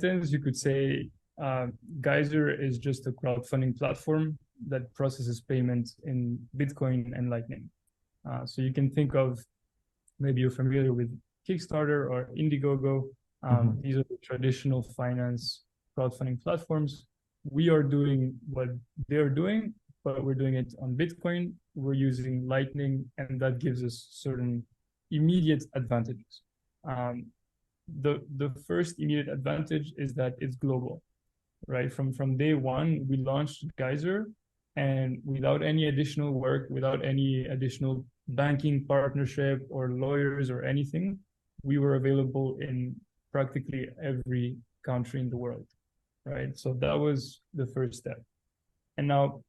sentence, you could say Geyser is just a crowdfunding platform that processes payments in Bitcoin and Lightning. So you can think of, maybe you're familiar with Kickstarter or Indiegogo. These are the traditional finance crowdfunding platforms. We are doing what they're doing, but we're doing it on Bitcoin. We're using Lightning, and that gives us certain immediate advantages. The first immediate advantage is that it's global, right? From day one, we launched Geyser, and without any additional work, without any additional banking partnership or lawyers or anything, we were available in practically every country in the world, right? So that was the first step. And now,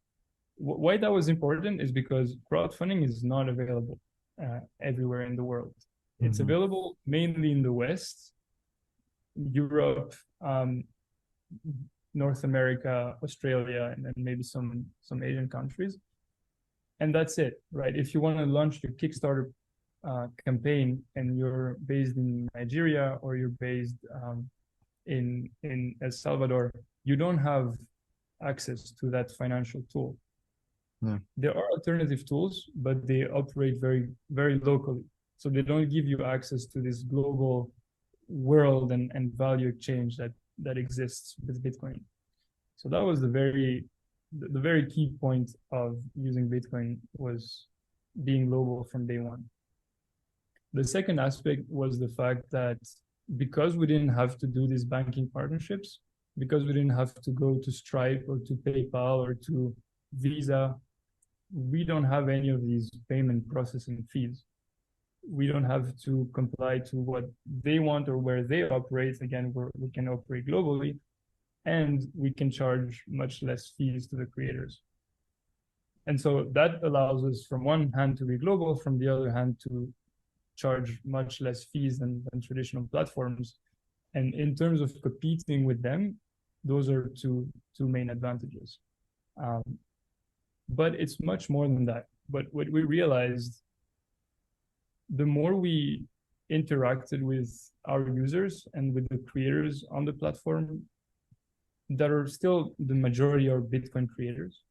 why that was important is because crowdfunding is not available everywhere in the world. It's available mainly in the West, Europe, North America, Australia, and then maybe some Asian countries. And that's it, right? If you want to launch your Kickstarter campaign and you're based in Nigeria or you're based in El Salvador, you don't have access to that financial tool. Yeah. There are alternative tools, but they operate very, very locally. So they don't give you access to this global world and value exchange that exists with Bitcoin. So that was the very key point of using Bitcoin, was being global from day one. The second aspect was the fact that because we didn't have to do these banking partnerships, because we didn't have to go to Stripe or to PayPal or to Visa, we don't have any of these payment processing fees. We don't have to comply to what they want or where they operate. Again, we can operate globally, and we can charge much less fees to the creators. And so that allows us, from one hand, to be global, from the other hand, to charge much less fees than traditional platforms. And in terms of competing with them, those are two main advantages. But it's much more than that. But what we realized, the more we interacted with our users and with the creators on the platform, that are still the majority are Bitcoin creators,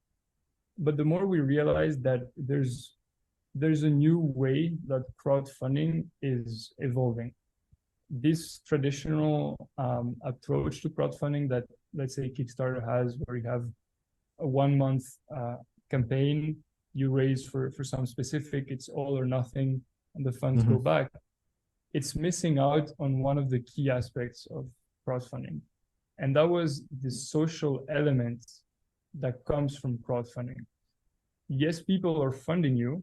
but the more we realized that there's a new way that crowdfunding is evolving. This traditional approach to crowdfunding that, let's say, Kickstarter has, where you have a 1 month campaign, you raise for some specific, it's all or nothing, and the funds go back. It's missing out on one of the key aspects of crowdfunding. And that was the social element that comes from crowdfunding. Yes, people are funding you,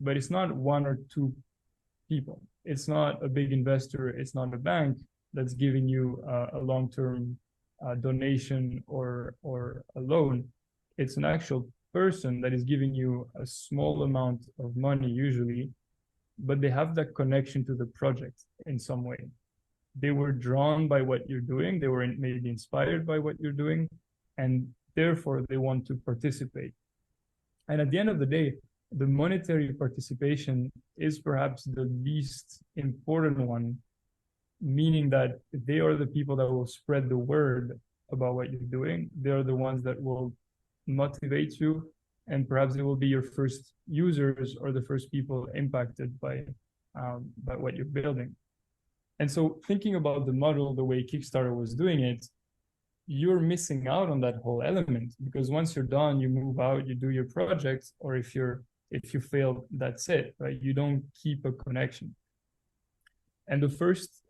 but it's not one or two people. It's not a big investor. It's not a bank that's giving you a long-term donation or a loan. It's an actual person that is giving you a small amount of money usually, but they have that connection to the project in some way. They were drawn by what you're doing. They were maybe inspired by what you're doing, and therefore they want to participate. And at the end of the day, the monetary participation is perhaps the least important one, meaning that they are the people that will spread the word about what you're doing. They are the ones that will motivate you, and perhaps they will be your first users or the first people impacted by what you're building. And so thinking about the model, the way Kickstarter was doing it, you're missing out on that whole element, because once you're done, you move out, you do your project, or if you fail, that's it, right? You don't keep a connection. And the first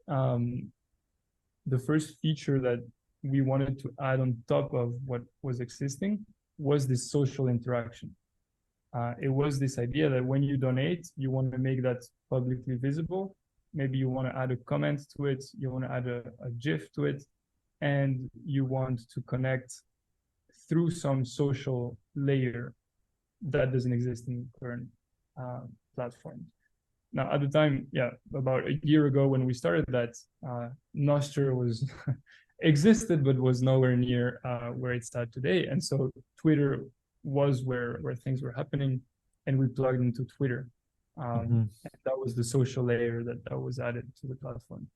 feature that we wanted to add on top of what was existing was this social interaction. It was this idea that when you donate, you want to make that publicly visible. Maybe you want to add a comment to it, you want to add a GIF to it, and you want to connect through some social layer that doesn't exist in current platforms. Now, at the time, about a year ago when we started that, Nostr was existed, but was nowhere near where it's at today. And so Twitter was where things were happening, and we plugged into Twitter. And that was the social layer that was added to the platform.